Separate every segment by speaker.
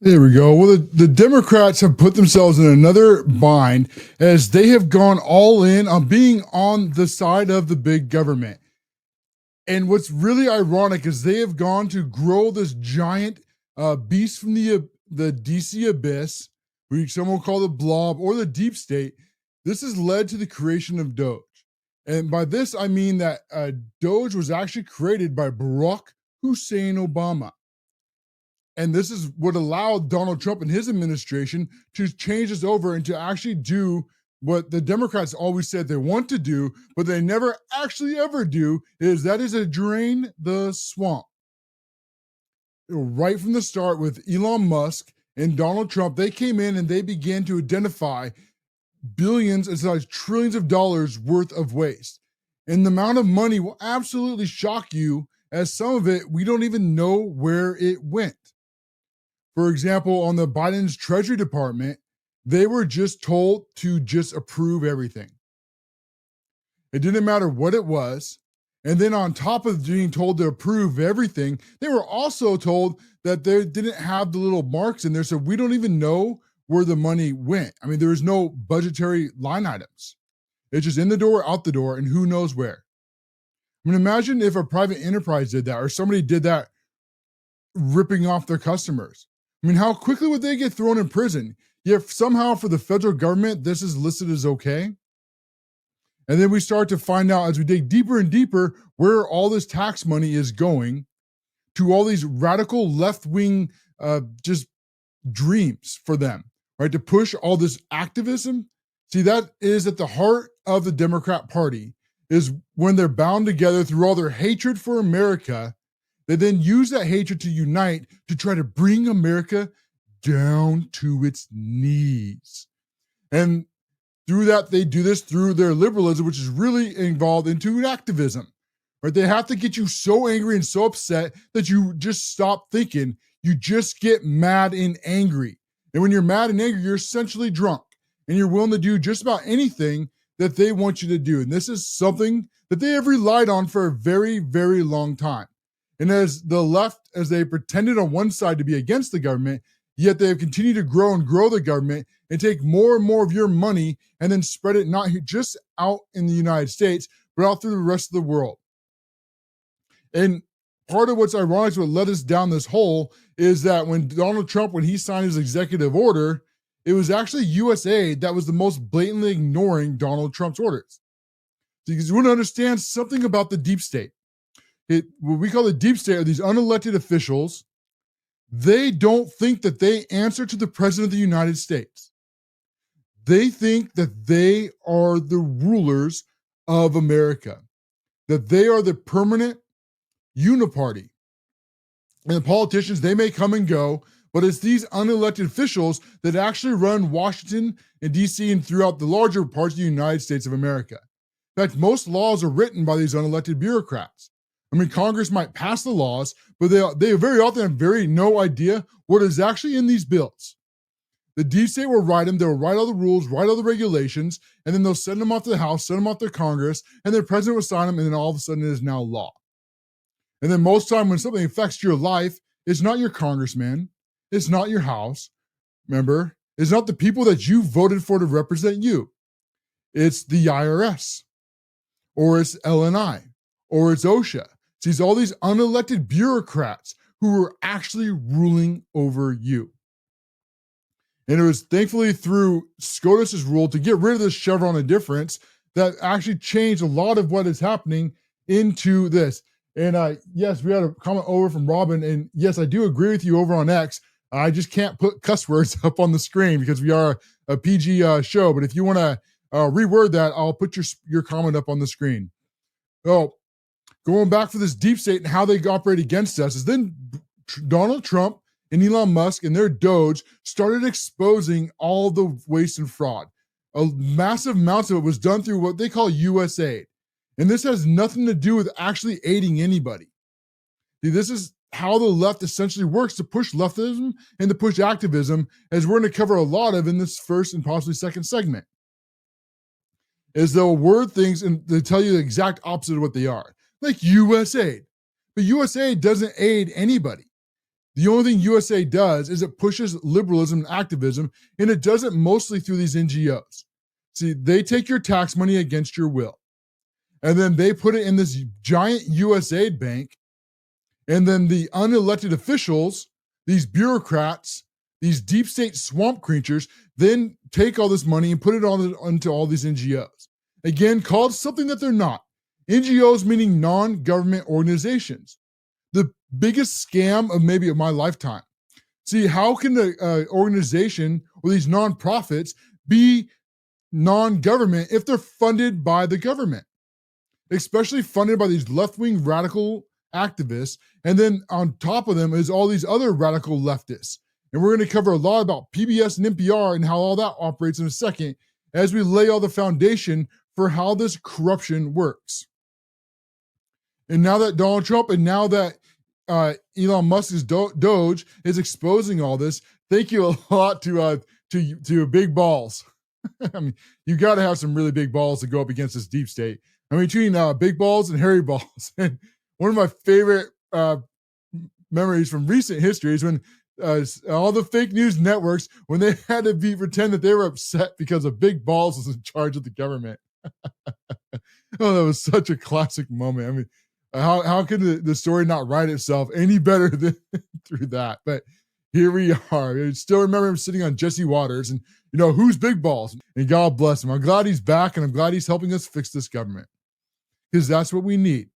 Speaker 1: There we go. Well, the Democrats have put themselves in another bind as they have gone all in on being on the side of the big government. And what's really ironic is they have gone to grow this giant beast from the DC abyss, which some will call the blob or the deep state. This has led to the creation of DOGE. And by this, I mean that DOGE was actually created by Barack Hussein Obama. And this is what allowed Donald Trump and his administration to change this over and to actually do what the Democrats always said they want to do, but they never actually ever do, is to drain the swamp. Right from the start with Elon Musk and Donald Trump, they came in and they began to identify billions and sometimes trillions of dollars worth of waste. And the amount of money will absolutely shock you, as some of it, we don't even know where it went. For example, on the Biden's Treasury Department, they were just told to just approve everything. It didn't matter what it was. And then on top of being told to approve everything, they were also told that they didn't have the little marks in there, so we don't even know where the money went. I mean, there is no budgetary line items. It's just in the door, out the door, and who knows where. I mean, imagine if a private enterprise did that or somebody did that ripping off their customers. I mean, how quickly would they get thrown in prison? Yet somehow for the federal government, this is listed as okay. And then we start to find out as we dig deeper and deeper where all this tax money is going to all these radical left-wing just dreams for them, right? To push all this activism. See, that is at the heart of the Democrat Party, is when they're bound together through all their hatred for America. They then use that hatred to unite to try to bring America down to its knees. And through that, they do this through their liberalism, which is really involved into activism. Right? They have to get you so angry and so upset that you just stop thinking. You just get mad and angry. And when you're mad and angry, you're essentially drunk. And you're willing to do just about anything that they want you to do. And this is something that they have relied on for a very, very long time. And as the left, as they pretended on one side to be against the government, yet they have continued to grow and grow the government and take more and more of your money and then spread it not just out in the United States, but out through the rest of the world. And part of what's ironic, what led us down this hole, is that when Donald Trump, when he signed his executive order, it was actually USAID that was the most blatantly ignoring Donald Trump's orders. Because you want to understand something about the deep state. What we call the deep state are these unelected officials. They don't think that they answer to the president of the United States. They think that they are the rulers of America, that they are the permanent uniparty. And the politicians, they may come and go, but it's these unelected officials that actually run Washington and DC and throughout the larger parts of the United States of America. In fact, most laws are written by these unelected bureaucrats. I mean, Congress might pass the laws, but they very often have no idea what is actually in these bills. The deep state will write them, they'll write all the rules, write all the regulations, and then they'll send them off to the House, send them off to Congress, and the president will sign them, and then all of a sudden it is now law. And then most time when something affects your life, it's not your congressman, it's not your House member, it's not the people that you voted for to represent you. It's the IRS, or it's LNI, or it's OSHA. It's all these unelected bureaucrats who are actually ruling over you. And it was thankfully through SCOTUS's rule to get rid of this Chevron of difference that actually changed a lot of what is happening into this. And yes, we had a comment over from Robin, and yes, I do agree with you over on X. I just can't put cuss words up on the screen because we are a PG show. But if you want to reword that, I'll put your comment up on the screen. Oh, going back for this deep state and how they operate against us is then Donald Trump and Elon Musk and their DOGE started exposing all the waste and fraud. A massive amounts of it was done through what they call USAID. And this has nothing to do with actually aiding anybody. See, this is how the left essentially works to push leftism and to push activism, as we're going to cover a lot of in this first and possibly second segment. Is they'll word things and they tell you the exact opposite of what they are. Like USAID. But USAID doesn't aid anybody. The only thing USA does is it pushes liberalism and activism, and it does it mostly through these NGOs. See, they take your tax money against your will, and then they put it in this giant USAID bank, and then the unelected officials, these bureaucrats, these deep state swamp creatures, then take all this money and put it onto all these NGOs. Again, called something that they're not. NGOs meaning non-government organizations. The biggest scam of maybe of my lifetime. See, how can the organization or these nonprofits be non-government if they're funded by the government? Especially funded by these left-wing radical activists, and then on top of them is all these other radical leftists. And we're going to cover a lot about PBS and NPR and how all that operates in a second as we lay all the foundation for how this corruption works. And now that Donald Trump and now that Elon Musk's DOGE is exposing all this, thank you a lot to big balls. I mean, you got to have some really big balls to go up against this deep state. I mean, between big balls and hairy balls. And one of my favorite memories from recent history is when all the fake news networks, when they had to pretend that they were upset because of big balls was in charge of the government. Oh, that was such a classic moment. I mean, how could the story not write itself any better than through that? But here we are. I still remember him sitting on Jesse Waters and, who's big balls? And God bless him. I'm glad he's back, and I'm glad he's helping us fix this government, because that's what we need.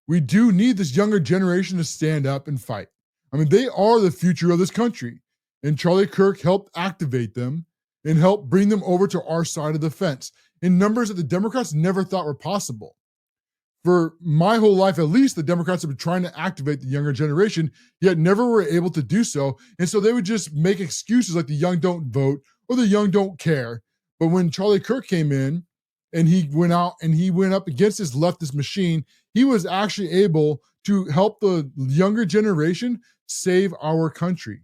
Speaker 1: We do need this younger generation to stand up and fight. I mean, they are the future of this country, and Charlie Kirk helped activate them and help bring them over to our side of the fence in numbers that the Democrats never thought were possible. For my whole life, at least, the Democrats have been trying to activate the younger generation, yet never were able to do so. And so they would just make excuses like the young don't vote or the young don't care. But when Charlie Kirk came in and he went out and he went up against this leftist machine, he was actually able to help the younger generation save our country.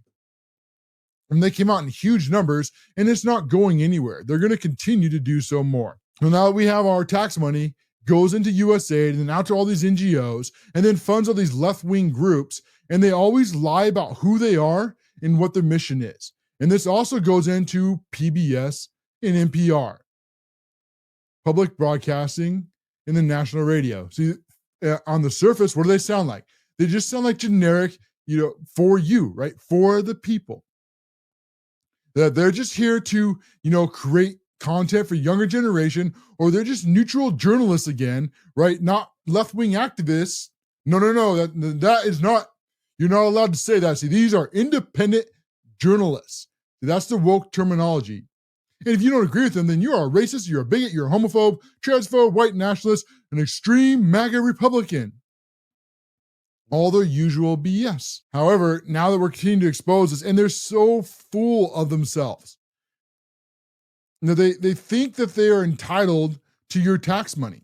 Speaker 1: And they came out in huge numbers, and it's not going anywhere. They're going to continue to do so more. Well, now that we have our tax money, goes into USAID and then out to all these NGOs and then funds all these left-wing groups, and they always lie about who they are and what their mission is. And this also goes into PBS and NPR, public broadcasting and the national radio. See, on the surface, what do they sound like? They just sound like generic, for you, right? For the people. That they're just here to, create content for younger generation, or they're just neutral journalists again, right? Not left-wing activists. No. That is not, you're not allowed to say that. See, these are independent journalists. That's the woke terminology. And if you don't agree with them, then you are a racist, you're a bigot, you're a homophobe, transphobe, white nationalist, an extreme MAGA Republican. All the usual BS. However, now that we're continuing to expose this, and they're so full of themselves, they think that they are entitled to your tax money.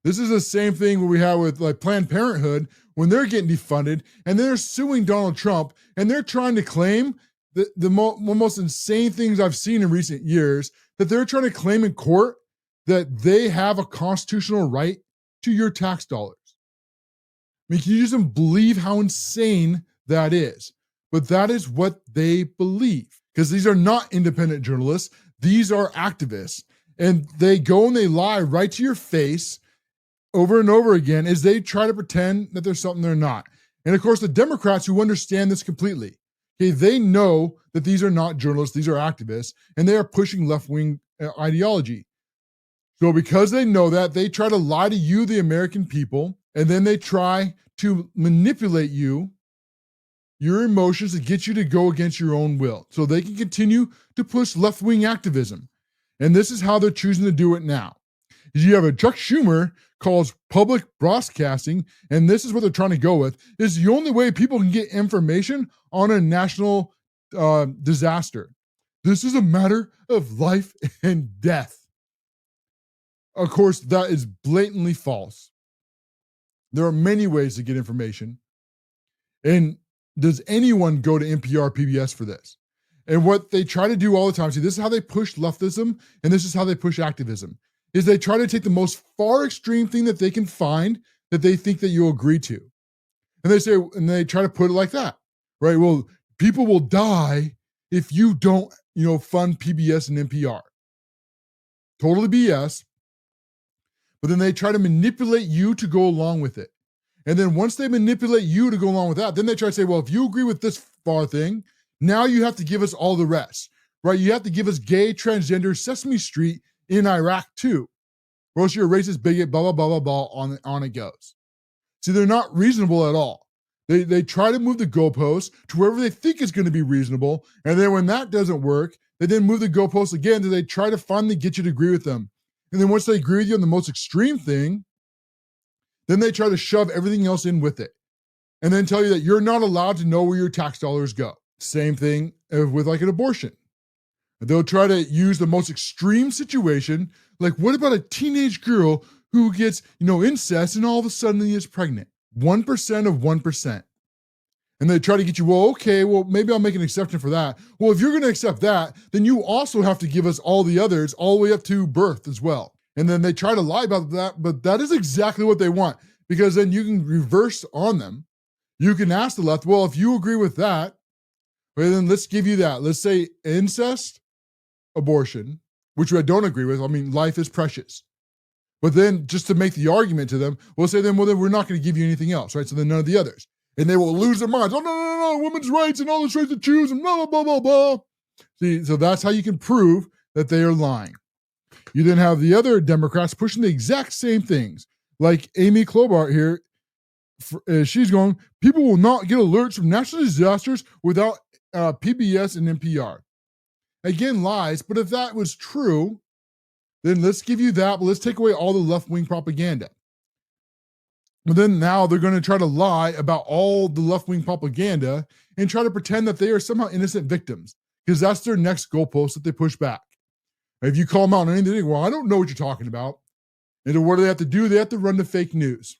Speaker 1: This is the same thing what we have with like Planned Parenthood when they're getting defunded and they're suing Donald Trump and they're trying to claim the most insane things I've seen in recent years, that they're trying to claim in court that they have a constitutional right to your tax dollars. I mean, can you just believe how insane that is? But that is what they believe, because these are not independent journalists. These are activists, and they go and they lie right to your face over and over again as they try to pretend that there's something they're not. And of course, the Democrats who understand this completely, okay, they know that these are not journalists, these are activists, and they are pushing left-wing ideology. So because they know that, they try to lie to you, the American people, and then they try to manipulate you, your emotions, to get you to go against your own will so they can continue to push left-wing activism. And this is how they're choosing to do it now. You have a Chuck Schumer calls public broadcasting, and this is what they're trying to go with, is the only way people can get information on a national disaster. This is a matter of life and death. Of course, that is blatantly false. There are many ways to get information. And does anyone go to NPR, PBS for this? And what they try to do all the time, see, this is how they push leftism, and this is how they push activism, is they try to take the most far extreme thing that they can find that they think that you'll agree to. And they say, and they try to put it like that. right? Well, people will die if you don't, fund PBS and NPR. Totally BS. But then they try to manipulate you to go along with it. And then once they manipulate you to go along with that, then they try to say, well, if you agree with this far thing, now you have to give us all the rest, right? You have to give us gay, transgender, Sesame Street in Iraq too. Or else you're a racist bigot, blah, blah, blah, blah, blah, on it goes. See, they're not reasonable at all. They try to move the goalposts to wherever they think is going to be reasonable. And then when that doesn't work, they then move the goalposts again to they try to finally get you to agree with them. And then once they agree with you on the most extreme thing, then they try to shove everything else in with it. And then tell you that you're not allowed to know where your tax dollars go. Same thing with like an abortion. They'll try to use the most extreme situation. Like, what about a teenage girl who gets, incest and all of a sudden is pregnant? 1% of 1%. And they try to get you, well, okay, well, maybe I'll make an exception for that. Well, if you're going to accept that, then you also have to give us all the others all the way up to birth as well. And then they try to lie about that, but that is exactly what they want, because then you can reverse on them. You can ask the left, well, if you agree with that, well, then let's give you that. Let's say incest, abortion, which I don't agree with. I mean, life is precious. But then just to make the argument to them, we'll say then, well, then we're not going to give you anything else, right? So then none of the others. And they will lose their minds. Oh, no, women's rights and all the rights to choose and blah, blah, blah, blah, blah. See, so that's how you can prove that they are lying. You then have the other Democrats pushing the exact same things. Like Amy Klobuchar here, she's going, people will not get alerts from natural disasters without PBS and NPR. Again, lies, but if that was true, then let's give you that, but let's take away all the left-wing propaganda. But then now they're going to try to lie about all the left-wing propaganda and try to pretend that they are somehow innocent victims, because that's their next goalpost that they push back. If you call them out on anything, well, I don't know what you're talking about. And so what do they have to do? They have to run to fake news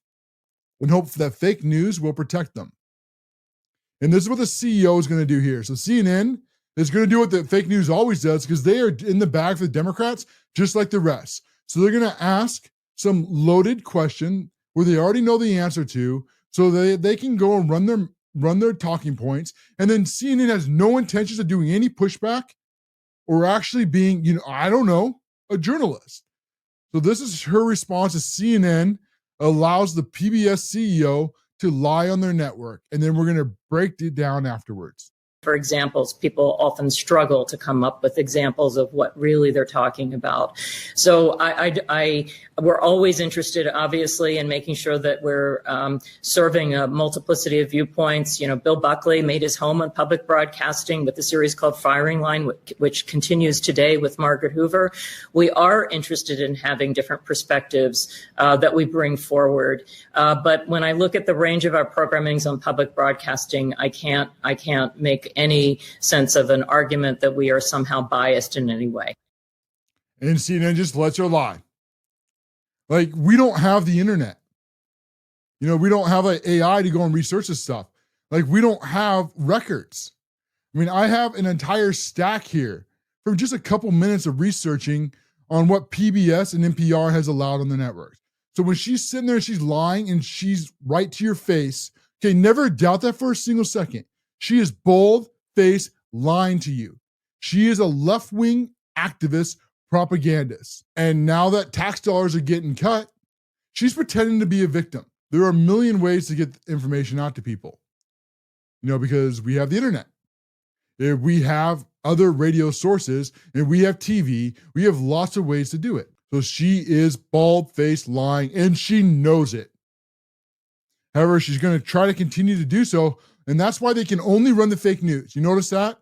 Speaker 1: and hope that fake news will protect them. And this is what the CEO is going to do here. So CNN is going to do what the fake news always does, because they are in the bag for the Democrats, just like the rest. So they're going to ask some loaded question where they already know the answer to, so they can go and run their talking points. And then CNN has no intentions of doing any pushback or actually being, I don't know, a journalist. So this is her response to CNN allows the PBS CEO to lie on their network. And then we're going to break it down afterwards.
Speaker 2: For examples, people often struggle to come up with examples of what really they're talking about. So we're always interested, obviously, in making sure that we're serving a multiplicity of viewpoints. Bill Buckley made his home on public broadcasting with a series called Firing Line, which continues today with Margaret Hoover. We are interested in having different perspectives that we bring forward. But when I look at the range of our programmings on public broadcasting, I can't make any sense of an argument that we are somehow biased in any way.
Speaker 1: And CNN just lets her lie. Like, we don't have the internet. We don't have an AI to go and research this stuff. Like, we don't have records. I mean, I have an entire stack here from just a couple minutes of researching on what PBS and NPR has allowed on the network. So when she's sitting there and she's lying and she's right to your face, okay, never doubt that for a single second. She is bold-faced lying to you. She is a left-wing activist propagandist. And now that tax dollars are getting cut, she's pretending to be a victim. There are a million ways to get information out to people, because we have the internet. If we have other radio sources and we have TV, we have lots of ways to do it. So she is bald-faced lying, and she knows it. However, she's going to try to continue to do so. And that's why they can only run the fake news. You notice that?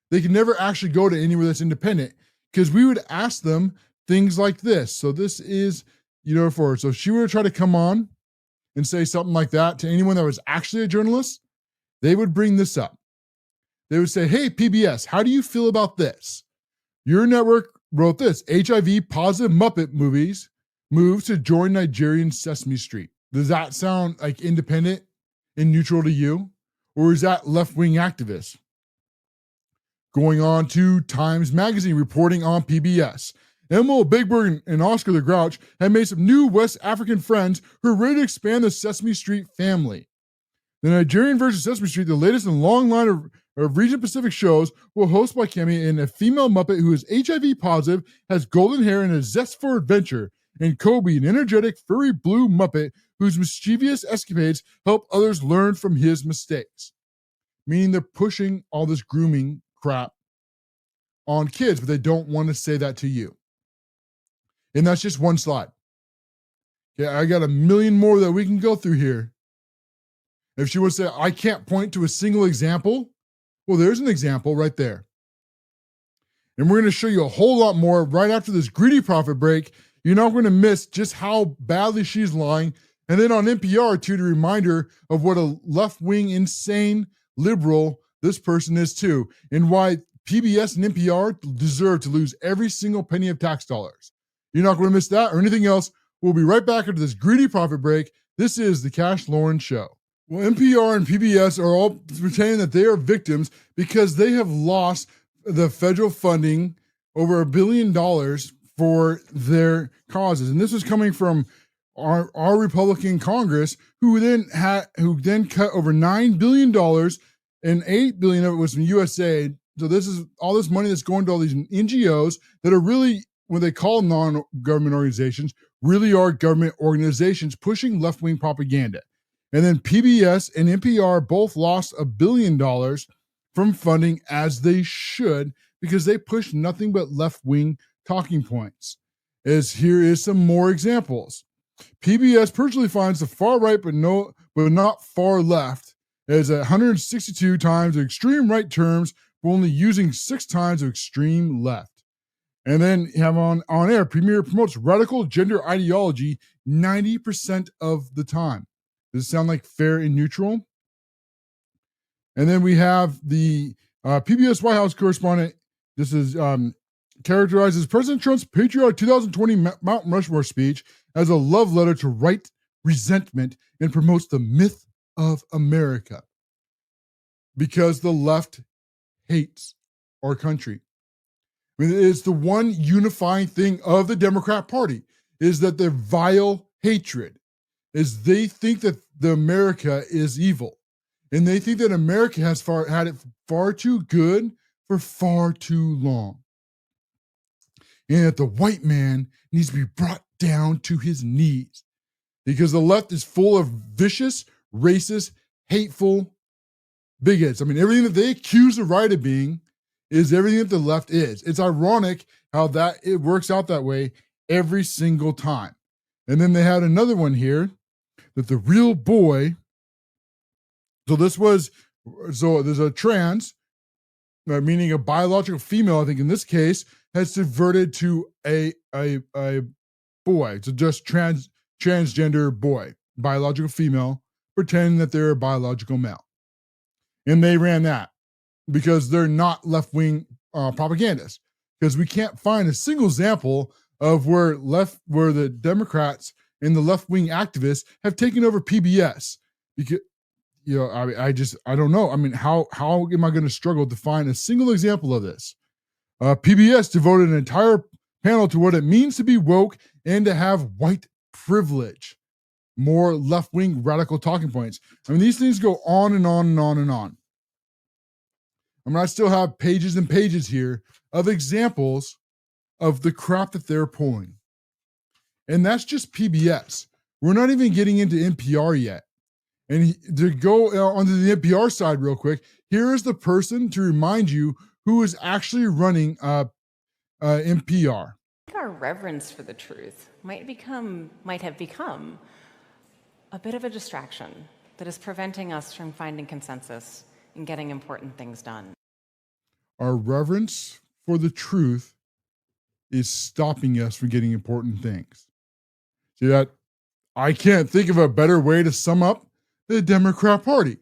Speaker 1: They can never actually go to anywhere that's independent, because we would ask them things like this. So this is, so if she were to try to come on and say something like that to anyone that was actually a journalist, they would bring this up. They would say, hey, PBS, how do you feel about this? Your network wrote this: HIV positive Muppet movies moves to join Nigerian Sesame Street. Does that sound like independent and neutral to you? Or is that left-wing activists? Going on to Times Magazine reporting on PBS. Emil Bigberg and Oscar the Grouch have made some new West African friends who are ready to expand the Sesame Street family. The Nigerian version of Sesame Street, the latest in a long line of region Pacific shows, will host by Kemi and a female Muppet who is HIV positive, has golden hair, and a zest for adventure, and Kobe, an energetic, furry blue Muppet whose mischievous escapades help others learn from his mistakes. Meaning they're pushing all this grooming crap on kids, but they don't want to say that to you. And that's just one slide. Okay, I got a million more that we can go through here. If she would say, I can't point to a single example, well, there's an example right there. And we're going to show you a whole lot more right after this greedy profit break. You're not going to miss just how badly she's lying. And then on NPR, too, to remind her of what a left-wing, insane liberal this person is, too, and why PBS and NPR deserve to lose every single penny of tax dollars. You're not going to miss that or anything else. We'll be right back after this greedy profit break. This is the CASHLOREN Show. Well, NPR and PBS are all pretending that they are victims because they have lost the federal funding over $1 billion for their causes. And this is coming from our Republican Congress, who then cut over $9 billion, and $8 billion of it was from USAID. So this is all this money that's going to all these NGOs that are really, when they call non-government organizations, really are government organizations pushing left-wing propaganda. And then PBS and NPR both lost $1 billion from funding, as they should, because they push nothing but left-wing talking points. Here is some more examples. PBS personally finds the far right, but not far left, as 162 times of extreme right terms, but only using 6 times of extreme left. And then you have on air, Premier promotes radical gender ideology 90% of the time. Does it sound like fair and neutral? And then we have the PBS White House correspondent. This is characterizes President Trump's patriotic 2020 Mount Rushmore speech as a love letter to right resentment and promotes the myth of America, because the left hates our country. I mean, it's the one unifying thing of the Democrat Party is that their vile hatred is they think that the America is evil, and they think that America has had it far too good for far too long, and that the white man needs to be brought down to his knees, because the left is full of vicious, racist, hateful bigots. I mean, everything that they accuse the right of being is everything that the left is. It's ironic how that it works out that way every single time. And then they had another one here that the real boy. So there's a trans, meaning a biological female, I think in this case, has converted to a boy. So just transgender boy, biological female, pretending that they're a biological male. And they ran that because they're not left-wing propagandists. Because we can't find a single example of where the Democrats and the left-wing activists have taken over PBS. Because, I don't know. I mean, how am I going to struggle to find a single example of this? PBS devoted an entire panel to what it means to be woke and to have white privilege. More left-wing radical talking points. I mean, these things go on and on and on and on. I mean, I still have pages and pages here of examples of the crap that they're pulling. And that's just PBS. We're not even getting into NPR yet. And to go onto the NPR side real quick, here is the person to remind you who is actually running NPR.
Speaker 3: Our reverence for the truth might have become a bit of a distraction that is preventing us from finding consensus and getting important things done.
Speaker 1: Our reverence for the truth is stopping us from getting important things. See that? I can't think of a better way to sum up the Democrat Party.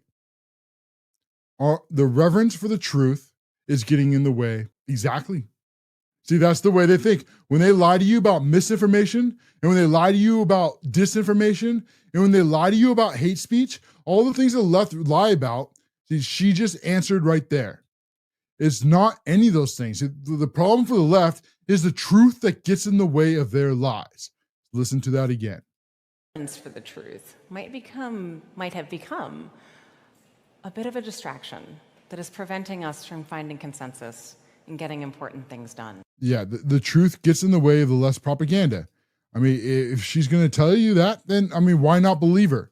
Speaker 1: The reverence for the truth is getting in the way. Exactly. See, that's the way they think. When they lie to you about misinformation, and when they lie to you about disinformation, and when they lie to you about hate speech, all the things the left lie about, see, she just answered right there. It's not any of those things. The problem for the left is the truth that gets in the way of their lies. Listen to that again.
Speaker 3: For the truth might have become a bit of a distraction that is preventing us from finding consensus and getting important things done.
Speaker 1: Yeah, the truth gets in the way of the less propaganda. I mean, if she's going to tell you that, then, I mean, why not believe her?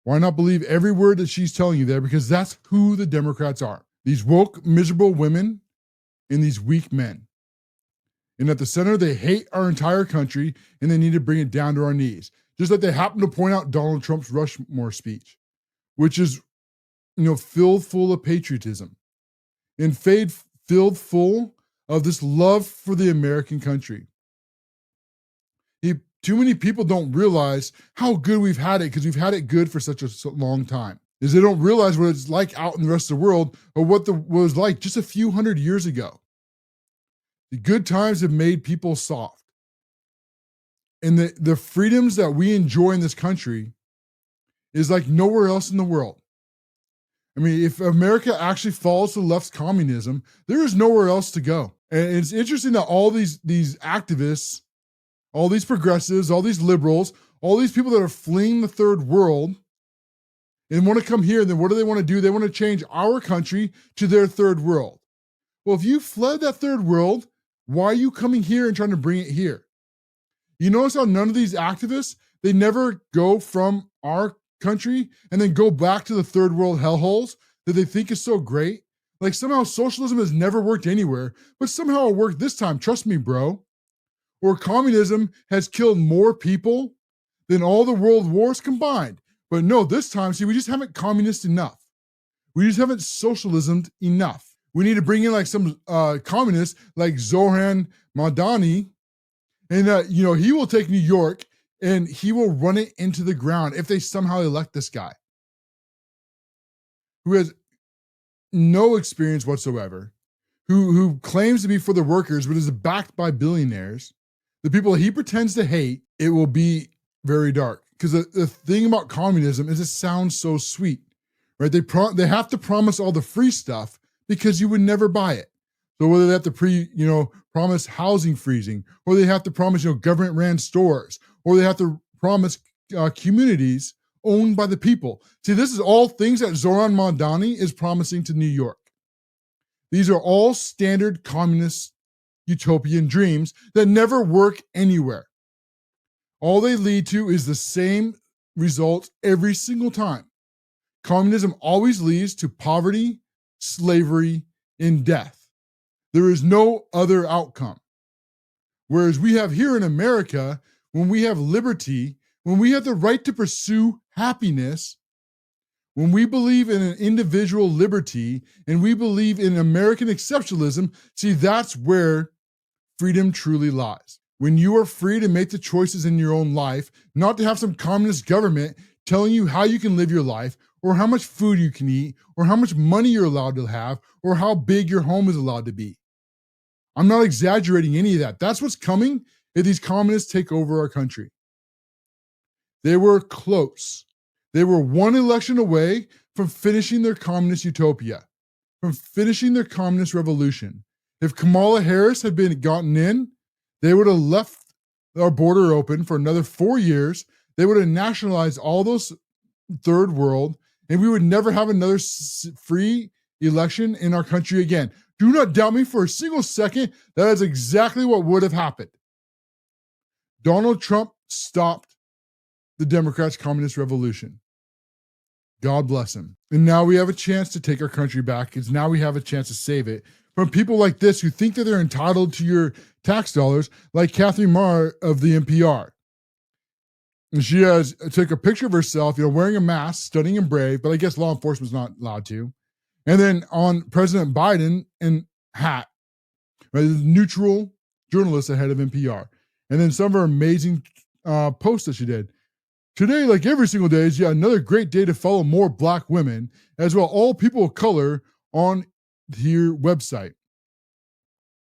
Speaker 1: Why not believe every word that she's telling you there? Because that's who the Democrats are. These woke, miserable women and these weak men. And at the center, they hate our entire country and they need to bring it down to our knees. Just like they happen to point out Donald Trump's Rushmore speech, which is, filled full of patriotism and filled full of this love for the American country. Too many people don't realize how good we've had it because we've had it good for such a long time. Is they don't realize what it's like out in the rest of the world or what was like just a few hundred years ago. The good times have made people soft. And the freedoms that we enjoy in this country is like nowhere else in the world. I mean, if America actually falls to the left's communism, there is nowhere else to go. And it's interesting that all these activists, all these progressives, all these liberals, all these people that are fleeing the third world and want to come here, then what do they want to do? They want to change our country to their third world. Well, if you fled that third world, why are you coming here and trying to bring it here? You notice how none of these activists, they never go from our country and then go back to the third world hellholes that they think is so great. Like somehow socialism has never worked anywhere, but somehow it worked this time. Trust me, bro. Or communism has killed more people than all the world wars combined. But no, this time, see, we just haven't communist enough. We just haven't socialismed enough. We need to bring in like some communists like Zoran Madani, and he will take New York and he will run it into the ground if they somehow elect this guy who has no experience whatsoever, who claims to be for the workers but is backed by billionaires. The people he pretends to hate, it will be very dark. Because the thing about communism is it sounds so sweet, right? They have to promise all the free stuff because you would never buy it. So whether they have to promise housing freezing, or they have to promise, government ran stores, or they have to promise communities owned by the people. See, this is all things that Zoran Madani is promising to New York. These are all standard communist utopian dreams that never work anywhere. All they lead to is the same result every single time. Communism always leads to poverty, slavery, and death. There is no other outcome. Whereas we have here in America, when we have liberty, when we have the right to pursue happiness, when we believe in an individual liberty and we believe in American exceptionalism, see, that's where freedom truly lies. When you are free to make the choices in your own life, not to have some communist government telling you how you can live your life, or how much food you can eat, or how much money you're allowed to have, or how big your home is allowed to be. I'm not exaggerating any of that. That's what's coming if these communists take over our country. They were close. They were one election away from finishing their communist utopia, from finishing their communist revolution. If Kamala Harris had been gotten in, they would have left our border open for another 4 years. They would have nationalized all those third world, and we would never have another free election in our country again. Do not doubt me for a single second. That is exactly what would have happened. Donald Trump stopped the Democrats' communist revolution. God bless him. And now we have a chance to take our country back, because now we have a chance to save it from people like this who think that they're entitled to your tax dollars, like Catherine Marr of the NPR. And she took a picture of herself, wearing a mask, stunning and brave, but I guess law enforcement's not allowed to. And then on President Biden in hat, right, neutral journalist ahead of NPR. And then some of her amazing posts that she did. Today, like every single day, is yet another great day to follow more Black women, as well all people of color on your website.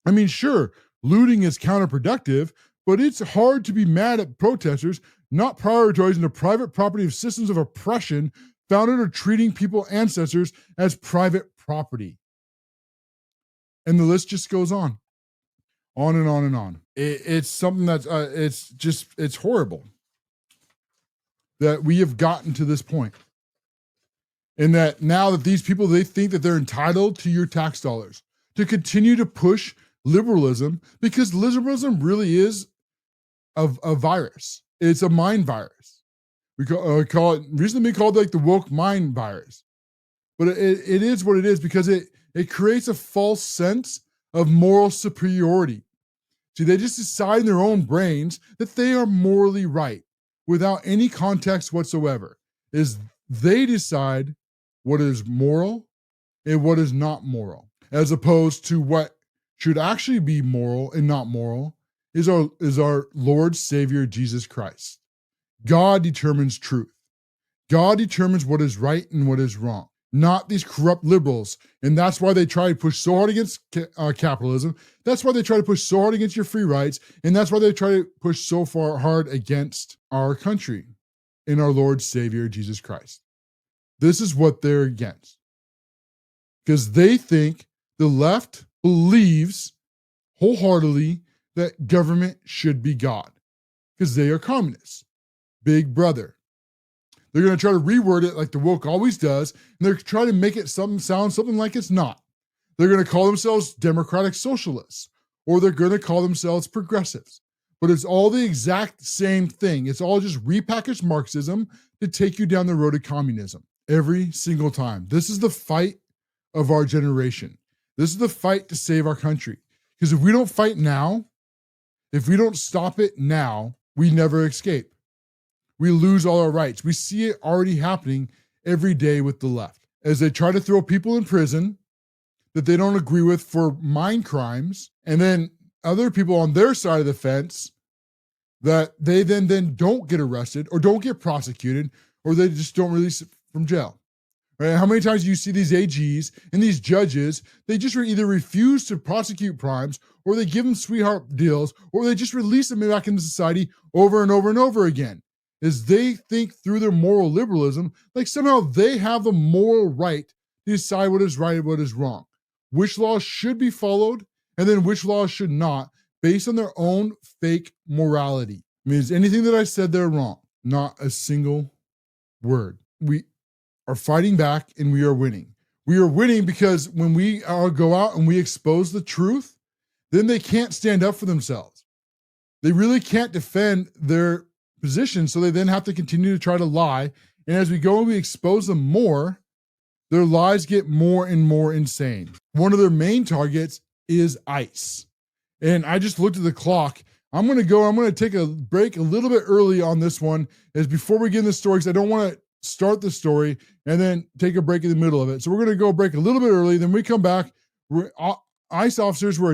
Speaker 1: I mean, sure, looting is counterproductive, but it's hard to be mad at protesters not prioritizing the private property of systems of oppression founded or treating people's ancestors as private property. And the list just goes on and on and on. It's something that's, it's horrible that we have gotten to this point. And that now that these people, they think that they're entitled to your tax dollars to continue to push liberalism, because liberalism really is a virus. It's a mind virus. We call it, recently called like the woke mind virus. But it is what it is, because it creates a false sense of moral superiority. See, they just decide in their own brains that they are morally right without any context whatsoever. They decide what is moral and what is not moral, as opposed to what should actually be moral and not moral is our Lord Savior Jesus Christ. God determines truth. God determines what is right and what is wrong, not these corrupt liberals. And that's why they try to push so hard against capitalism. That's why they try to push so hard against your free rights. And that's why they try to push so far hard against our country and our Lord Savior Jesus Christ. This is what they're against, because they think the left believes wholeheartedly that government should be God, because they are communists. Big brother. They're going to try to reword it like the woke always does, and they're trying to make it sound something like it's not. They're going to call themselves democratic socialists, or they're going to call themselves progressives. But it's all the exact same thing. It's all just repackaged Marxism to take you down the road of communism every single time. This is the fight of our generation. This is the fight to save our country. Because if we don't fight now, if we don't stop it now, we never escape. We lose all our rights. We see it already happening every day with the left, as they try to throw people in prison that they don't agree with for mind crimes, and then other people on their side of the fence that they then don't get arrested or don't get prosecuted, or they just don't release it from jail. Right? How many times do you see these AGs and these judges, they just either refuse to prosecute crimes, or they give them sweetheart deals, or they just release them back into society over and over and over again? Is they think through their moral liberalism, like somehow they have the moral right to decide what is right and what is wrong, which laws should be followed, and then which laws should not, based on their own fake morality. I mean, is anything that I said there wrong? Not a single word. We are fighting back and we are winning. We are winning because when we go out and we expose the truth, then they can't stand up for themselves. They really can't defend their position, so they then have to continue to try to lie. And as we go and we expose them more, their lies get more and more insane. One of their main targets is ICE. And I just looked at the clock. I'm going to take a break a little bit early on this one, as before we get into the story, because I don't want to start the story and then take a break in the middle of it. So we're going to go break a little bit early. Then we come back. ICE officers were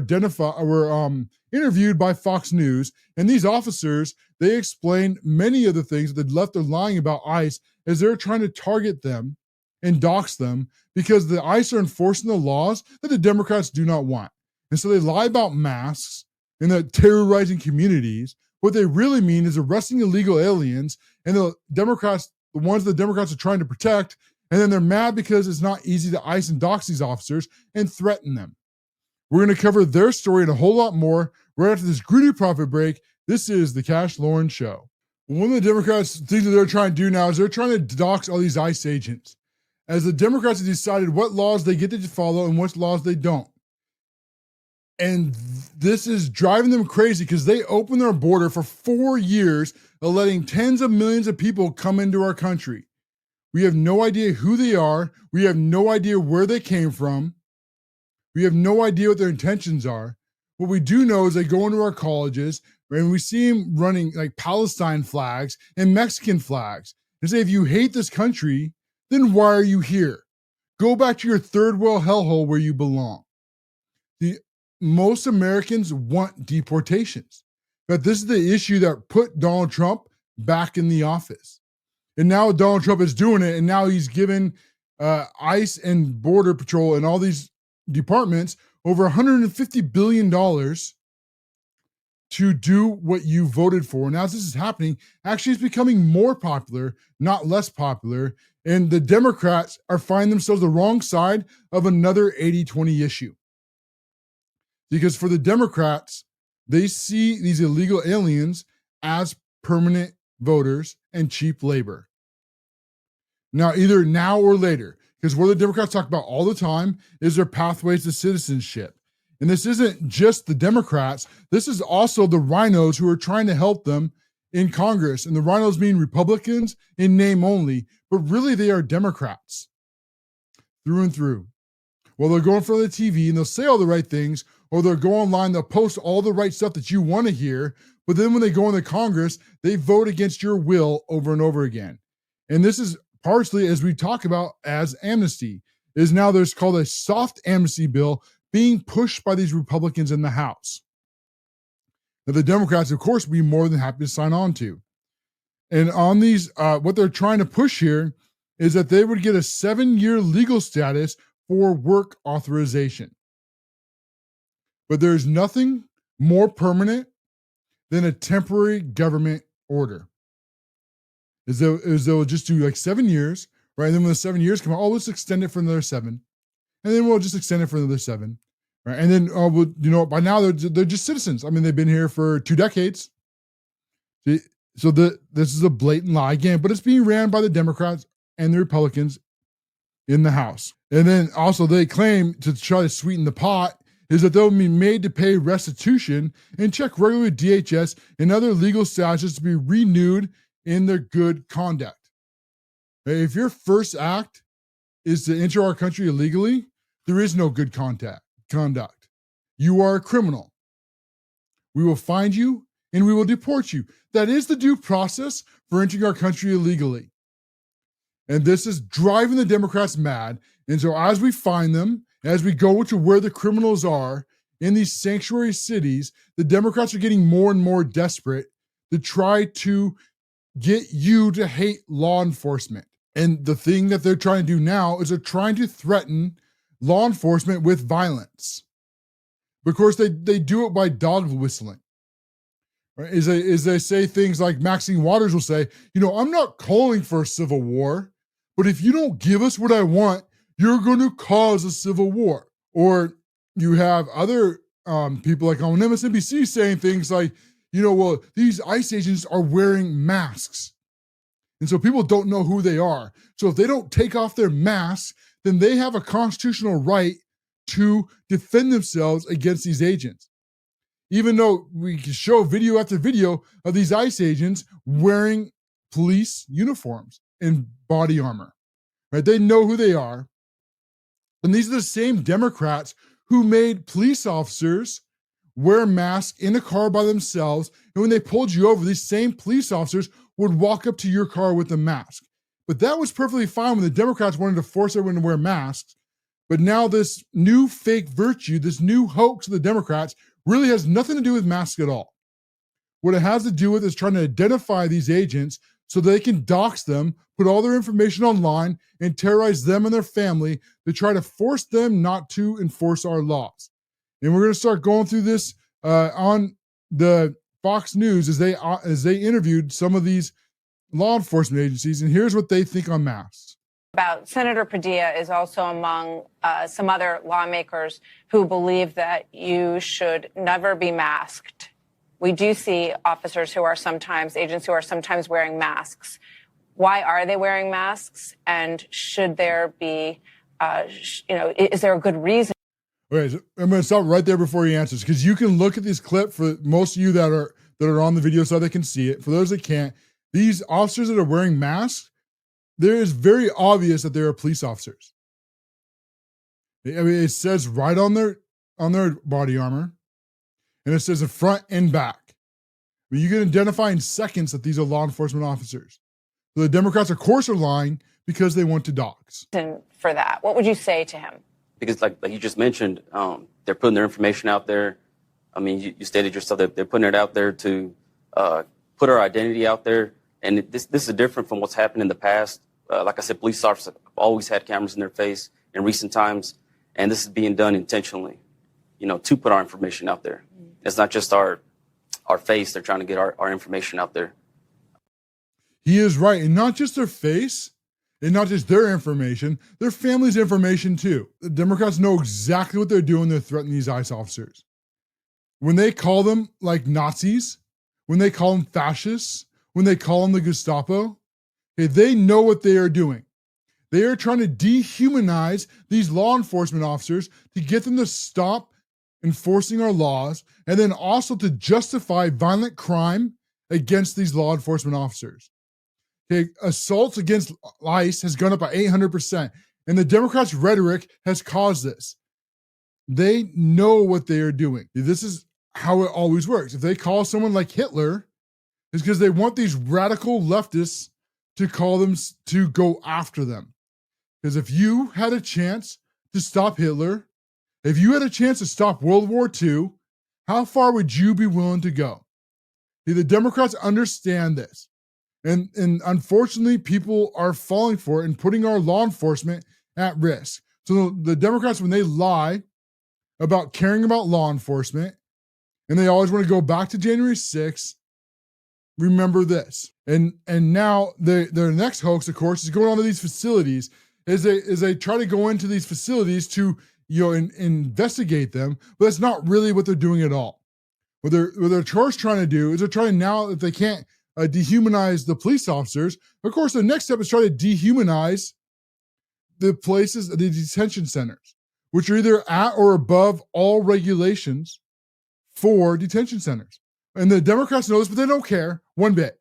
Speaker 1: interviewed by Fox News, and these officers, they explained many of the things that the left are lying about ICE, as they're trying to target them and dox them, because the ICE are enforcing the laws that the Democrats do not want. And so they lie about masks and that terrorizing communities. What they really mean is arresting illegal aliens, and the ones the Democrats are trying to protect, and then they're mad because it's not easy to ICE and dox these officers and threaten them. We're going to cover their story and a whole lot more right after this greedy profit break. This is the CASHLOREN Show. One of the Democrats' things that they're trying to do now is they're trying to dox all these ICE agents, as the Democrats have decided what laws they get to follow and what laws they don't. And this is driving them crazy, because they opened their border for 4 years, letting tens of millions of people come into our country. We have no idea who they are. We have no idea where they came from. We have no idea what their intentions are. What we do know is they go into our colleges and we see them running like Palestine flags and Mexican flags and say, if you hate this country, then why are you here? Go back to your third world hellhole where you belong. Most Americans want deportations, but this is the issue that put Donald Trump back in the office. And now Donald Trump is doing it, and now he's given ICE and Border Patrol and all these departments over $150 billion to do what you voted for. Now, as this is happening, actually it's becoming more popular, not less popular. And the Democrats are finding themselves the wrong side of another 80-20 issue. Because for the Democrats, they see these illegal aliens as permanent voters and cheap labor. Now, either now or later, because what the Democrats talk about all the time is their pathways to citizenship. And this isn't just the Democrats. This is also the Rinos who are trying to help them in Congress. And the Rinos mean Republicans in name only, but really they are Democrats through and through. Well, they'll go in front of the TV and they'll say all the right things, or they'll go online, they'll post all the right stuff that you want to hear. But then when they go into Congress, they vote against your will over and over again. And this is partially, as we talk about, as amnesty, is now there's called a soft amnesty bill being pushed by these Republicans in the House. Now, the Democrats, of course, would be more than happy to sign on to. And on these, what they're trying to push here is that they would get a 7-year legal status for work authorization. But there's nothing more permanent than a temporary government order. Is they'll just do like 7 years, right? And then when the 7 years come out, oh, let's extend it for another 7. And then we'll just extend it for another 7, right? And then, by now they're just citizens. I mean, they've been here for 2 decades. So this is a blatant lie again, but it's being ran by the Democrats and the Republicans in the House. And then also they claim to try to sweeten the pot is that they'll be made to pay restitution and check regularly with DHS and other legal statuses to be renewed in their good conduct. If your first act is to enter our country illegally, there is no good conduct. You are a criminal. We will find you and we will deport you. That is the due process for entering our country illegally. And this is driving the Democrats mad. And so as we find them, as we go to where the criminals are in these sanctuary cities, the Democrats are getting more and more desperate to try to get you to hate law enforcement. And the thing that they're trying to do now is they're trying to threaten law enforcement with violence. Of course, they do it by dog whistling. Right? Is they say things like Maxine Waters will say, I'm not calling for a civil war, but if you don't give us what I want, you're going to cause a civil war. Or you have other people like on MSNBC saying things like, well, these ICE agents are wearing masks. And so people don't know who they are. So if they don't take off their masks, then they have a constitutional right to defend themselves against these agents. Even though we can show video after video of these ICE agents wearing police uniforms and body armor, right? They know who they are. And these are the same Democrats who made police officers wear masks in a car by themselves. And when they pulled you over, these same police officers would walk up to your car with a mask. But that was perfectly fine when the Democrats wanted to force everyone to wear masks. But now this new fake virtue, this new hoax of the Democrats really has nothing to do with masks at all. What it has to do with is trying to identify these agents so they can dox them, put all their information online, and terrorize them and their family to try to force them not to enforce our laws. And we're going to start going through this on the Fox News as they interviewed some of these law enforcement agencies, and here's what they think on masks.
Speaker 4: Senator Padilla is also among some other lawmakers who believe that you should never be masked. We do see agents who are sometimes wearing masks. Why are they wearing masks? And should there be, is there a good reason?
Speaker 1: Okay, so I'm going to stop right there before he answers, because you can look at this clip. For most of you that are on the video so they can see it. For those that can't, these officers that are wearing masks, there is very obvious that they are police officers. I mean, it says right on their body armor, and it says the front and back. I mean, you can identify in seconds that these are law enforcement officers. So the Democrats, of course, are lying because they want to dox.
Speaker 4: For that, what would you say to him?
Speaker 5: Because like you just mentioned, they're putting their information out there. I mean, you stated yourself that they're putting it out there to put our identity out there. And this is different from what's happened in the past. Like I said, police officers have always had cameras in their face in recent times. And this is being done intentionally, to put our information out there. It's not just our face. They're trying to get our information out there.
Speaker 1: He is right. And not just their face, and not just their information, their family's information too. The Democrats know exactly what they're doing. They're threatening these ICE officers. When they call them like Nazis, when they call them fascists, when they call them the Gestapo, okay, they know what they are doing. They are trying to dehumanize these law enforcement officers to get them to stop enforcing our laws, and then also to justify violent crime against these law enforcement officers. Okay, assaults against ICE has gone up by 800%, and the Democrats' rhetoric has caused this. They know what they are doing. This is how it always works. If they call someone like Hitler, it's because they want these radical leftists to call them, to go after them. Because if you had a chance to stop Hitler, if you had a chance to stop World War II, how far would you be willing to go? See, the Democrats understand this. And unfortunately, people are falling for it and putting our law enforcement at risk. So the Democrats, when they lie about caring about law enforcement, and they always want to go back to January 6th, remember this. And now their next hoax, of course, is going on to these facilities as they try to go into these facilities to investigate them, but that's not really what they're doing at all. What they're trying to do is they're trying, now that they can't dehumanize the police officers, of course, the next step is try to dehumanize the places, the detention centers, which are either at or above all regulations for detention centers. And the Democrats know this, but they don't care one bit.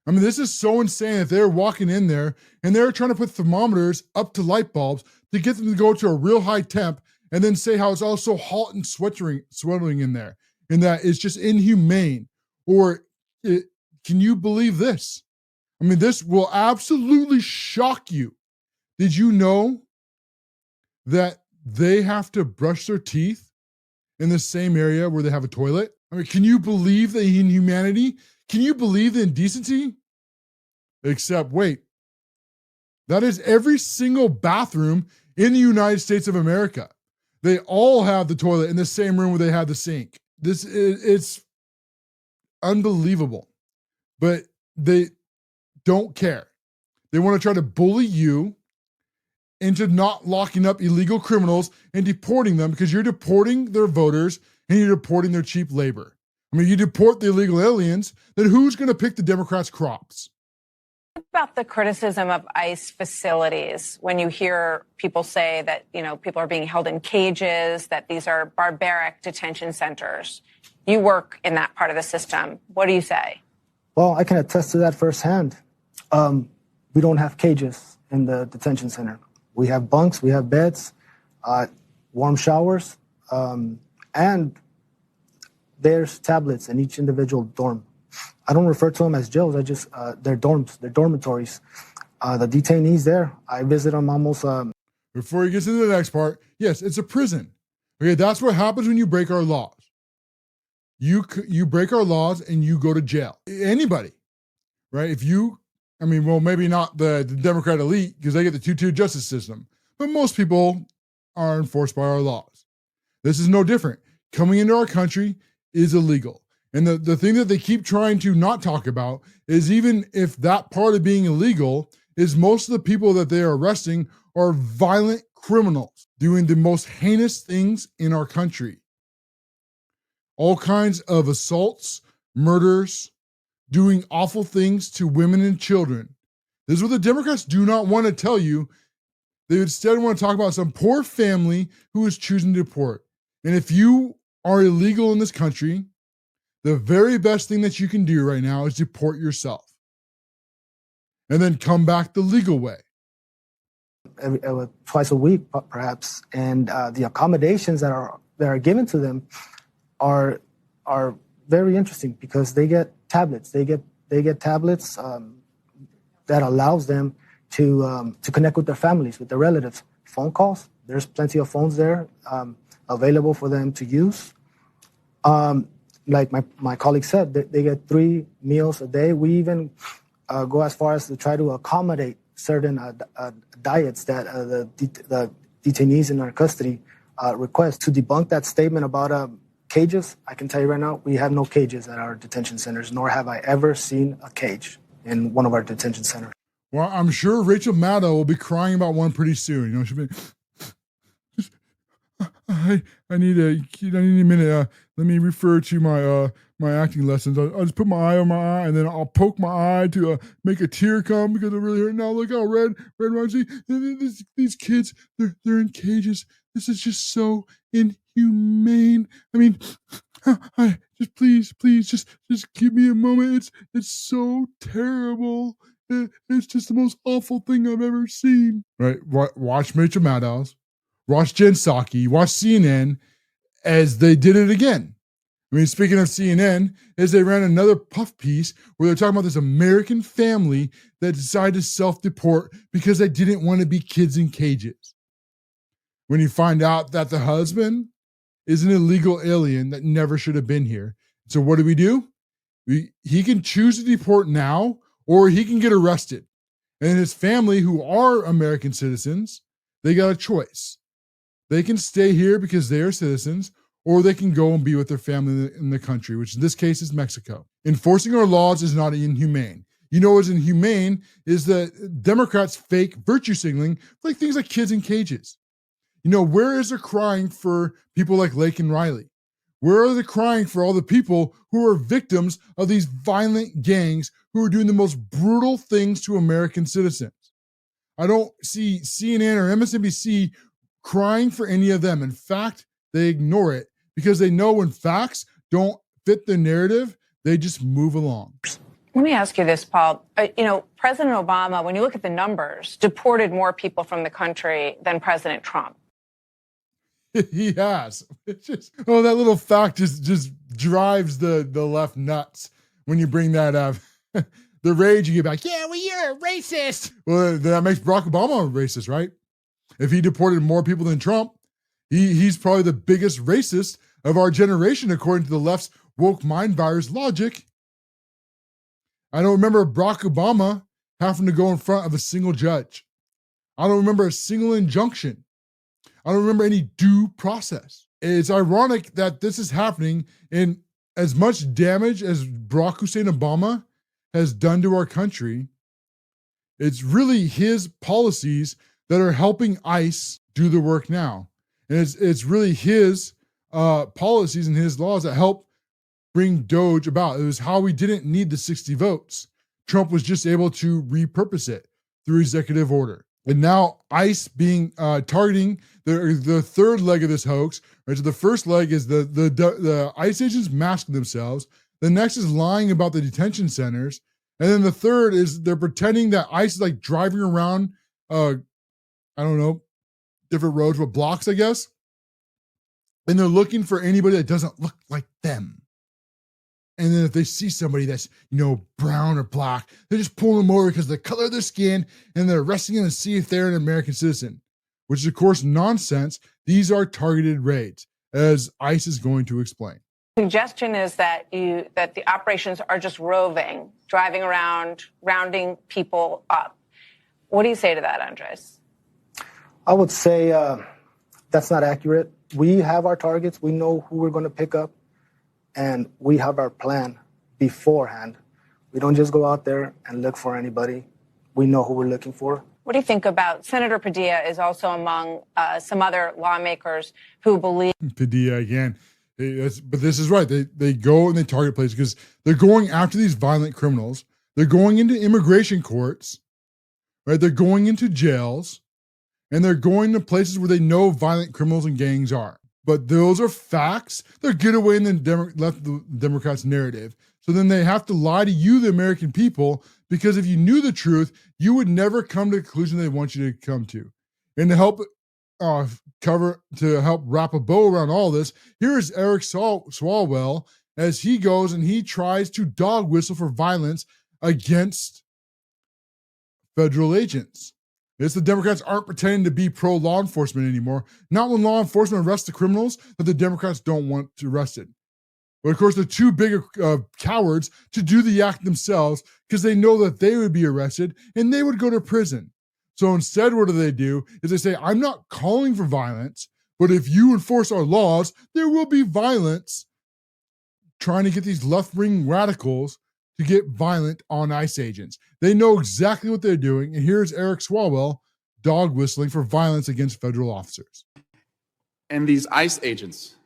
Speaker 1: I mean, this is so insane that they're walking in there and they're trying to put thermometers up to light bulbs to get them to go to a real high temp and then say how it's all so hot and sweltering in there and that it's just inhumane. Or can you believe this? I mean, this will absolutely shock you. Did you know that they have to brush their teeth in the same area where they have a toilet? I mean, can you believe the inhumanity? Can you believe the indecency? Except, wait, that is every single bathroom in the United States of America. They all have the toilet in the same room where they have the sink. It's unbelievable, but they don't care. They want to try to bully you into not locking up illegal criminals and deporting them, because you're deporting their voters and you're deporting their cheap labor. I mean, you deport the illegal aliens, then who's going to pick the Democrats' crops?
Speaker 4: About the criticism of ICE facilities when you hear people say that, people are being held in cages, that these are barbaric detention centers. You work in that part of the system. What do you say?
Speaker 6: Well, I can attest to that firsthand. We don't have cages in the detention center. We have bunks, we have beds, warm showers, and there's tablets in each individual dorm. I don't refer to them as jails. They're dorms, they're dormitories. The detainees there, I visit them almost.
Speaker 1: Before he gets into the next part, yes, it's a prison. Okay, that's what happens when you break our laws. You break our laws and you go to jail. Anybody, right? Maybe not the Democrat elite because they get the two-tier justice system, but most people are enforced by our laws. This is no different. Coming into our country is illegal. And the thing that they keep trying to not talk about is, even if that part of being illegal, is most of the people that they are arresting are violent criminals doing the most heinous things in our country. All kinds of assaults, murders, doing awful things to women and children. This is what the Democrats do not want to tell you. They instead want to talk about some poor family who is choosing to deport. And if you are illegal in this country, the very best thing that you can do right now is deport yourself and then come back the legal way.
Speaker 6: Twice a week, perhaps. And the accommodations that are given to them are very interesting because they get tablets. They get tablets that allows them to connect with their families, with their relatives. Phone calls. There's plenty of phones there available for them to use. Like my colleague said, they get 3 meals a day. We even go as far as to try to accommodate certain diets that the detainees in our custody request. To debunk that statement about cages, I can tell you right now, we have no cages at our detention centers, nor have I ever seen a cage in one of our detention centers.
Speaker 1: Well, I'm sure Rachel Maddow will be crying about one pretty soon. She'll be, I need a minute. Let me refer to my acting lessons. I'll just put my eye on my eye, and then I'll poke my eye to make a tear come because I'm really hurt. Now look how red runs. These kids, they're in cages. This is just so inhumane. I mean, just please, just give me a moment. It's so terrible. It's just the most awful thing I've ever seen. Right? Watch Rachel Maddow's. Watch Jen Psaki, watch CNN as they did it again. I mean, speaking of CNN, as they ran another puff piece where they're talking about this American family that decided to self-deport because they didn't want to be kids in cages. When you find out that the husband is an illegal alien that never should have been here. So what do? He can choose to deport now, or he can get arrested. And his family, who are American citizens, they got a choice. They can stay here because they are citizens, or they can go and be with their family in the country, which in this case is Mexico. Enforcing our laws is not inhumane. You know what's inhumane is that Democrats fake virtue signaling, like things like kids in cages. You know, where is there crying for people like Lake and Riley? Where are they crying for all the people who are victims of these violent gangs who are doing the most brutal things to American citizens? I don't see CNN or MSNBC crying for any of them. In fact, they ignore it because they know when facts don't fit the narrative, they just move along.
Speaker 4: Let me ask you this, Paul. President Obama, when you look at the numbers, deported more people from the country than President Trump.
Speaker 1: He has. It's just, that little fact just drives the left nuts when you bring that up. The rage, you get back, yeah, well, you're a racist. Well, that makes Barack Obama a racist, right? If he deported more people than Trump, he's probably the biggest racist of our generation, according to the left's woke mind virus logic. I don't remember Barack Obama having to go in front of a single judge. I don't remember a single injunction. I don't remember any due process. It's ironic that this is happening in as much damage as Barack Hussein Obama has done to our country. It's really his policies that are helping ICE do the work now. And it's really his policies and his laws that help bring DOGE about. It was how we didn't need the 60 votes. Trump was just able to repurpose it through executive order. And now ICE being targeting the third leg of this hoax. Right? So the first leg is the ICE agents masking themselves. The next is lying about the detention centers. And then the third is they're pretending that ICE is like driving around, different roads with blocks, I guess. And they're looking for anybody that doesn't look like them. And then if they see somebody that's, brown or black, they just pull them over because of the color of their skin, and they're arresting them to see if they're an American citizen, which is, of course, nonsense. These are targeted raids, as ICE is going to explain.
Speaker 4: Suggestion is that the operations are just roving, driving around, rounding people up. What do you say to that, Andres?
Speaker 6: I would say that's not accurate. We have our targets. We know who we're going to pick up, and we have our plan beforehand. We don't just go out there and look for anybody. We know who we're looking for.
Speaker 4: What do you think about Senator Padilla is also among some other lawmakers who believe...
Speaker 1: Padilla again. But this is right. They go and they target places because they're going after these violent criminals. They're going into immigration courts, right? They're going into jails, and they're going to places where they know violent criminals and gangs are. But those are facts. They're get away in the Democrats' narrative. So then they have to lie to you, the American people, because if you knew the truth, you would never come to the conclusion they want you to come to. And to help wrap a bow around all this, here is Eric Swalwell as he goes and he tries to dog whistle for violence against federal agents. It's the Democrats aren't pretending to be pro-law enforcement anymore. Not when law enforcement arrests the criminals that the Democrats don't want arrested. But of course, they're too big cowards to do the act themselves because they know that they would be arrested and they would go to prison. So instead, what do? Is they say, I'm not calling for violence, but if you enforce our laws, there will be violence, trying to get these left-wing radicals to get violent on ICE agents. They know exactly what they're doing, and here's Eric Swalwell dog whistling for violence against federal officers.
Speaker 7: And these ICE agents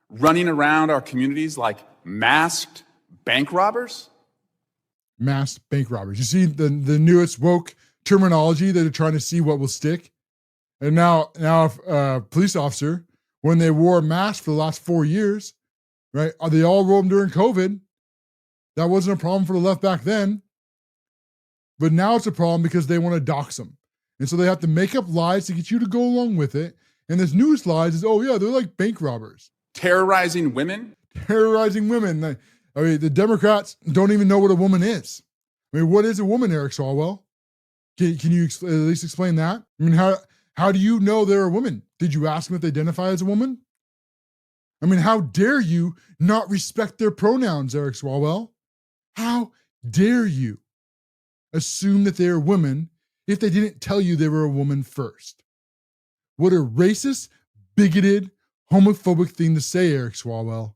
Speaker 7: running around our communities like masked bank robbers?
Speaker 1: Mass bank robbers. You see the newest woke terminology that they're trying to see what will stick. And now a police officer, when they wore masks for the last 4 years, right? They all wore them during COVID. That wasn't a problem for the left back then. But now it's a problem because they want to dox them. And so they have to make up lies to get you to go along with it. And this newest lies is, oh yeah, they're like bank robbers.
Speaker 7: Terrorizing women?
Speaker 1: Terrorizing women. I mean, the Democrats don't even know what a woman is. I mean, what is a woman, Eric Swalwell? Can you at least explain that? I mean, how do you know they're a woman? Did you ask them if they identify as a woman? I mean, how dare you not respect their pronouns, Eric Swalwell? How dare you assume that they're a woman if they didn't tell you they were a woman first? What a racist, bigoted, homophobic thing to say, Eric Swalwell.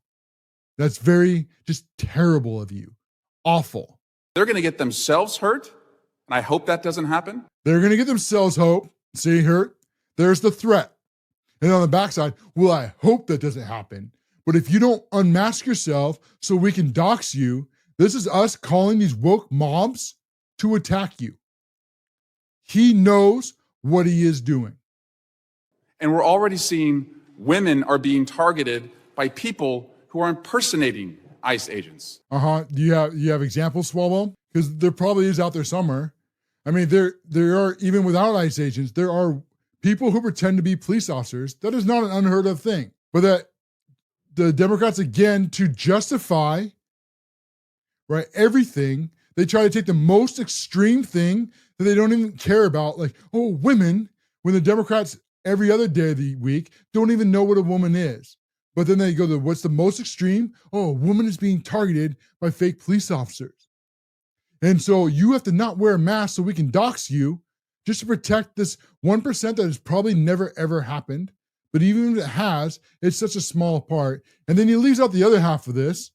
Speaker 1: That's very just terrible of you. Awful.
Speaker 7: They're going to get themselves hurt, and I hope that doesn't happen.
Speaker 1: They're going to get themselves hurt. There's the threat. And on the backside, well, I hope that doesn't happen. But if you don't unmask yourself so we can dox you, this is us calling these woke mobs to attack you. He knows what he is doing.
Speaker 7: And we're already seeing women are being targeted by people who are impersonating ICE agents.
Speaker 1: Do you have examples, Swalwell? Because there probably is out there somewhere. I mean, there are, even without ICE agents, there are people who pretend to be police officers. That is not an unheard of thing. But that the Democrats, again, to justify, right, everything, they try to take the most extreme thing that they don't even care about, like, oh, women, when the Democrats every other day of the week don't even know what a woman is. But then they go to what's the most extreme? Oh, a woman is being targeted by fake police officers. And so you have to not wear a mask so we can dox you just to protect this 1% that has probably never, ever happened. But even if it has, it's such a small part. And then he leaves out the other half of this,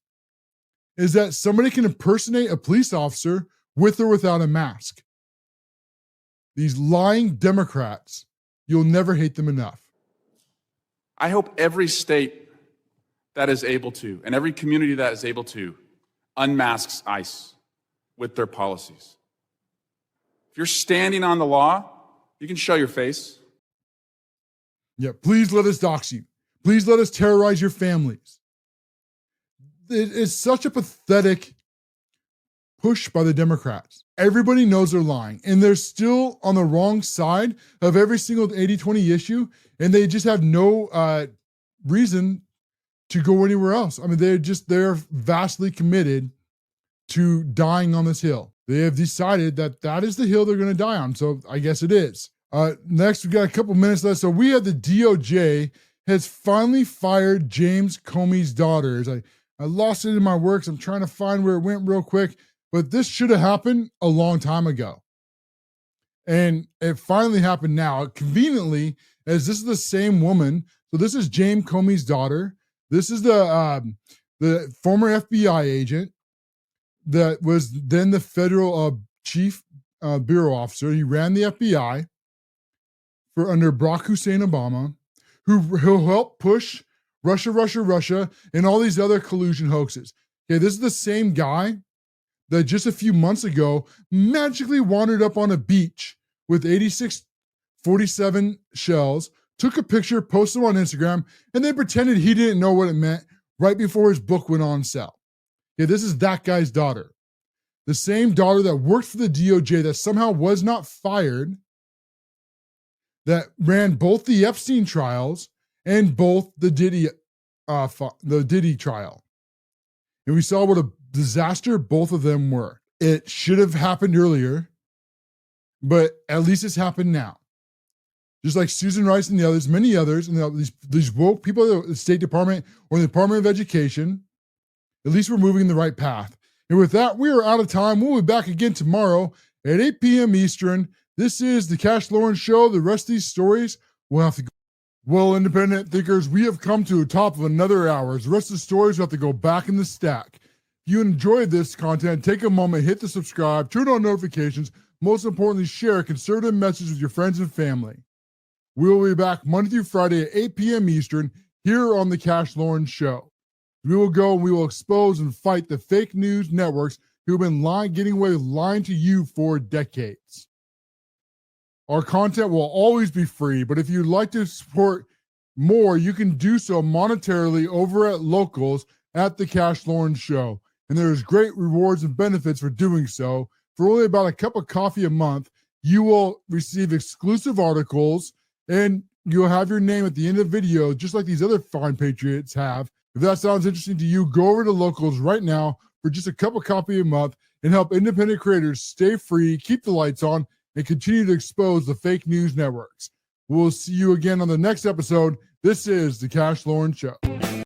Speaker 1: is that somebody can impersonate a police officer with or without a mask. These lying Democrats, you'll never hate them enough.
Speaker 7: I hope every state that is able to, and every community that is able to, unmasks ICE with their policies. If you're standing on the law, you can show your face.
Speaker 1: Yeah, please let us dox you. Please let us terrorize your families. It is such a pathetic push by the Democrats. Everybody knows they're lying, and they're still on the wrong side of every single 80-20 issue, and they just have no reason to go anywhere else. I mean, they're vastly committed to dying on this hill. They have decided that is the hill they're going to die on, so I guess it is. Next, we got a couple minutes left. So we have the DOJ has finally fired James Comey's daughters. I lost it in my works. I'm trying to find where it went real quick, but this should have happened a long time ago. And it finally happened now, conveniently, as this is the same woman. So this is James Comey's daughter. This is the former FBI agent that was then the federal chief bureau officer. He ran the FBI for under Barack Hussein Obama, who helped push Russia, and all these other collusion hoaxes. Okay, this is the same guy that just a few months ago magically wandered up on a beach with 86-47 shells, took a picture, posted it on Instagram, and then pretended he didn't know what it meant right before his book went on sale. Okay, this is that guy's daughter. The same daughter that worked for the DOJ that somehow was not fired, that ran both the Epstein trials and both the Diddy trial. And we saw what a disaster both of them were. It should have happened earlier, but at least it's happened now. Just like Susan Rice and the others, many others, and these woke people at the State Department or the Department of Education, at least we're moving in the right path. And with that, we are out of time. We'll be back again tomorrow at 8 p.m. Eastern. This is the CASHLOREN Show. The rest of these stories will have to go. Well, independent thinkers, we have come to the top of another hour. The rest of the stories will have to go back in the stack. If you enjoyed this content, take a moment, hit the subscribe, turn on notifications. Most importantly, share a conservative message with your friends and family. We will be back Monday through Friday at 8 p.m. Eastern here on the CASHLOREN Show. We will go and we will expose and fight the fake news networks who have been getting away with lying to you for decades. Our content will always be free, but if you'd like to support more, you can do so monetarily over at locals at the CASHLOREN Show. And there's great rewards and benefits for doing so. For only about a cup of coffee a month, you will receive exclusive articles and you'll have your name at the end of the video, just like these other fine patriots have. If that sounds interesting to you, go over to locals right now for just a cup of coffee a month and help independent creators stay free, keep the lights on, and continue to expose the fake news networks. We'll see you again on the next episode. This is the CASHLOREN Show.